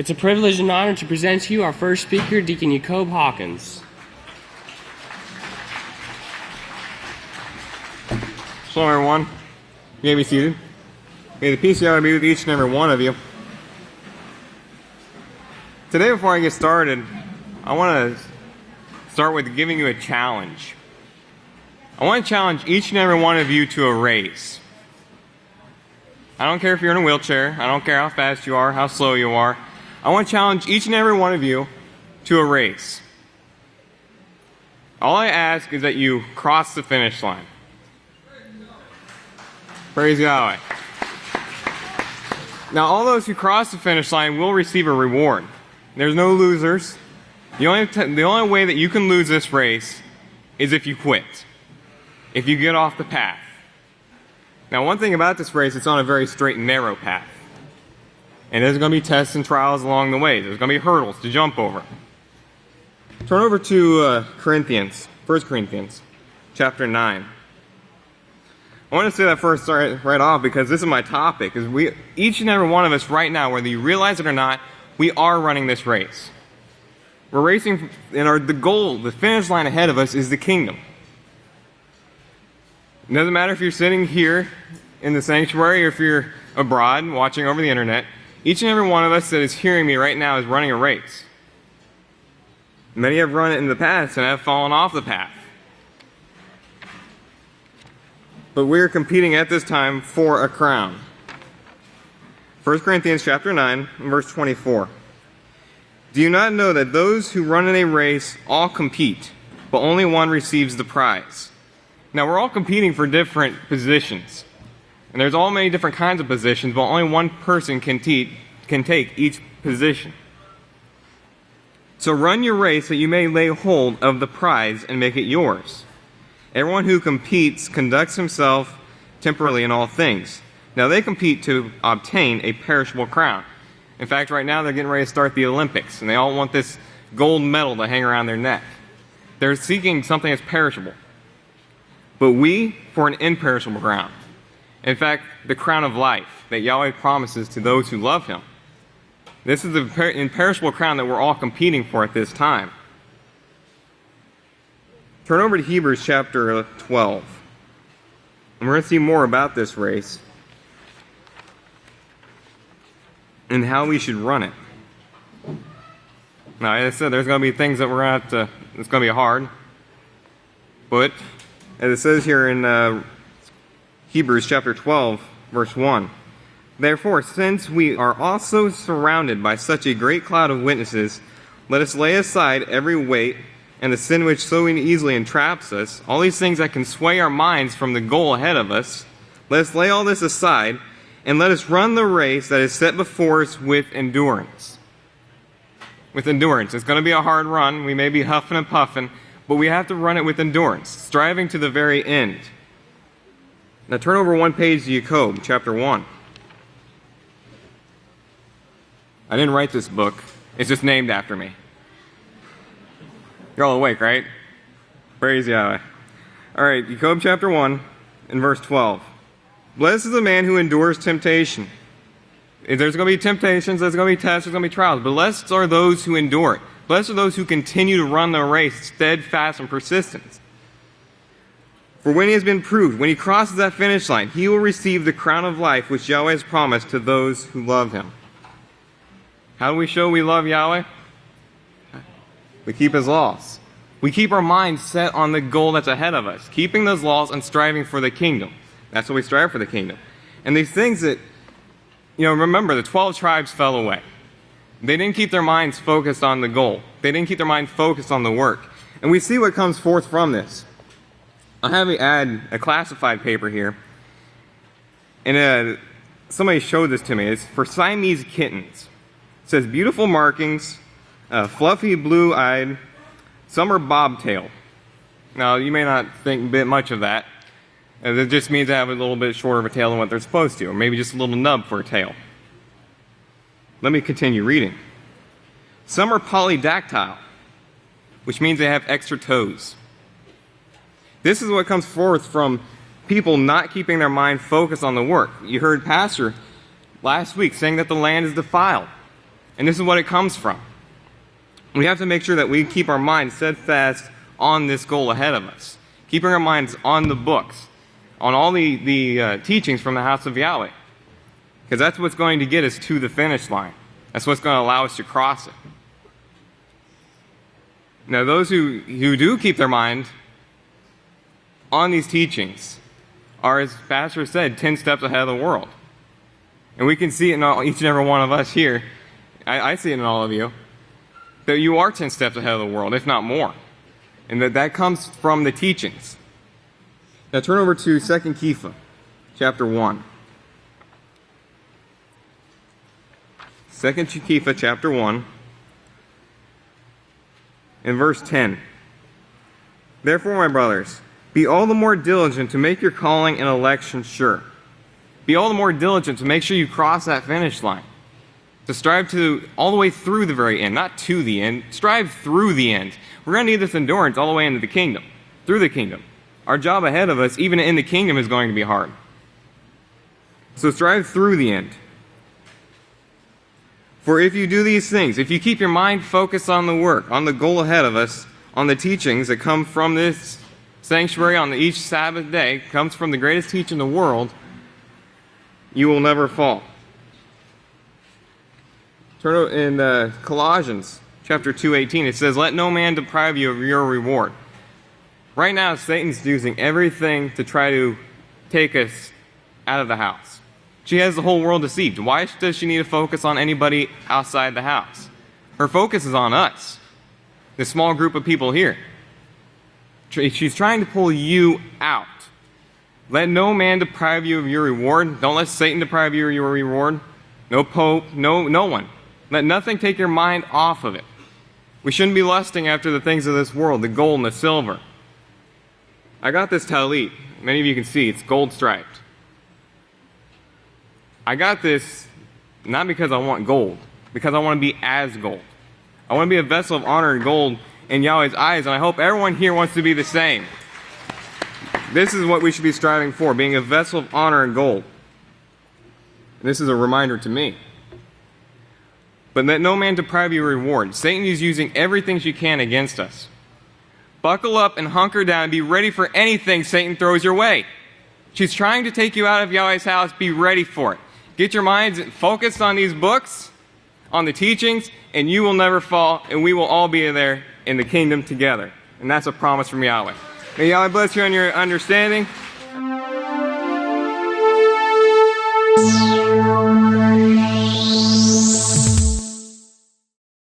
It's a privilege and honor to present to you our first speaker, Deacon Jacob Hawkins. Shalom, everyone. You may be seated. May the peace of Yahweh be with each and every one of you. Today, before I get started, I want to start with giving you a challenge. I want to challenge each and every one of you to a race. I don't care if you're in a wheelchair. I don't care how fast you are, how slow you are. I want to challenge each and every one of you to a race. All I ask is that you cross the finish line. Praise Yahweh. Now, all those who cross the finish line will receive a reward. There's no losers. The only way that you can lose this race is if you quit, if you get off the path. Now, one thing about this race, it's on a very straight and narrow path. And there's going to be tests and trials along the way. There's going to be hurdles to jump over. Turn over to Corinthians, 1 Corinthians, chapter 9. I want to say that first right off because this is my topic. Is each and every one of us right now, whether you realize it or not, we are running this race. We're racing, and the goal, the finish line ahead of us is the kingdom. It doesn't matter if you're sitting here in the sanctuary or if you're abroad watching over the internet. Each and every one of us that is hearing me right now is running a race. Many have run it in the past and have fallen off the path. But we're competing at this time for a crown. 1 Corinthians chapter 9, verse 24. Do you not know that those who run in a race all compete, but only one receives the prize? Now, we're all competing for different positions. And there's all many different kinds of positions, but only one person can take each position. So run your race that you may lay hold of the prize and make it yours. Everyone who competes conducts himself temporarily in all things. Now they compete to obtain a perishable crown. In fact, right now they're getting ready to start the Olympics, and they all want this gold medal to hang around their neck. They're seeking something that's perishable. But we, for an imperishable crown. In fact, the crown of life that Yahweh promises to those who love Him. This is the imperishable crown that we're all competing for at this time. Turn over to Hebrews chapter 12. And we're going to see more about this race and how we should run it. Now, as I said, there's going to be things that we're going to have to, it's going to be hard. But, as it says here in Hebrews chapter 12, verse 1. Therefore, since we are also surrounded by such a great cloud of witnesses, let us lay aside every weight and the sin which so easily entraps us, all these things that can sway our minds from the goal ahead of us. Let us lay all this aside, and let us run the race that is set before us with endurance. With endurance. It's going to be a hard run. We may be huffing and puffing, but we have to run it with endurance, striving to the very end. Now turn over one page to Jacob, chapter 1. I didn't write this book. It's just named after me. You're all awake, right? Praise Yahweh. All right, Jacob chapter 1 and verse 12. Blessed is the man who endures temptation. If there's going to be temptations, there's going to be tests, there's going to be trials. But blessed are those who endure it. Blessed are those who continue to run the race, steadfast and persistent. For when he has been proved, when he crosses that finish line, he will receive the crown of life which Yahweh has promised to those who love Him. How do we show we love Yahweh? We keep His laws. We keep our minds set on the goal that's ahead of us, keeping those laws and striving for the kingdom. That's what we strive for, the kingdom. And these things that, remember, the 12 tribes fell away. They didn't keep their minds focused on the goal. They didn't keep their mind focused on the work. And we see what comes forth from this. I'll have you add a classified paper here. And somebody showed this to me. It's for Siamese kittens. It says, beautiful markings, fluffy blue-eyed, some are bobtail. Now, you may not think a bit much of that. It just means they have a little bit shorter of a tail than what they're supposed to, or maybe just a little nub for a tail. Let me continue reading. Some are polydactyl, which means they have extra toes. This is what comes forth from people not keeping their mind focused on the work. You heard Pastor last week saying that the land is defiled. And this is what it comes from. We have to make sure that we keep our minds steadfast on this goal ahead of us. Keeping our minds on the books, on all the teachings from the House of Yahweh. Because that's what's going to get us to the finish line. That's what's going to allow us to cross it. Now, those who do keep their mind on these teachings are, as Pastor said, 10 steps ahead of the world. And we can see it in each and every one of us here. I see it in all of you. That you are 10 steps ahead of the world, if not more. And that comes from the teachings. Now turn over to 2 Kepha, chapter 1. 2 Kepha, chapter 1, in verse 10. Therefore, my brothers, be all the more diligent to make your calling and election sure. Be all the more diligent to make sure you cross that finish line. To strive to all the way through the very end, not to the end. Strive through the end. We're going to need this endurance all the way into the kingdom, through the kingdom. Our job ahead of us, even in the kingdom, is going to be hard. So strive through the end. For if you do these things, if you keep your mind focused on the work, on the goal ahead of us, on the teachings that come from this sanctuary on each Sabbath day, comes from the greatest teacher in the world, you will never fall. Turn in Colossians chapter 2:18, it says, let no man deprive you of your reward. Right now, Satan's using everything to try to take us out of the house. She has the whole world deceived. Why does she need to focus on anybody outside the house? Her focus is on us, this small group of people here. She's trying to pull you out. Let no man deprive you of your reward. Don't let Satan deprive you of your reward. No pope, no one. Let nothing take your mind off of it. We shouldn't be lusting after the things of this world, the gold and the silver. I got this talit. Many of you can see it's gold striped. I got this not because I want gold, because I want to be as gold. I want to be a vessel of honor and gold in Yahweh's eyes, and I hope everyone here wants to be the same. This is what we should be striving for, being a vessel of honor and gold. And this is a reminder to me. But let no man deprive you of reward. Satan is using everything she can against us. Buckle up and hunker down and be ready for anything Satan throws your way. She's trying to take you out of Yahweh's house. Be ready for it. Get your minds focused on these books, on the teachings, and you will never fall, and we will all be there in the kingdom together. And that's a promise from Yahweh. May Yahweh bless you on your understanding.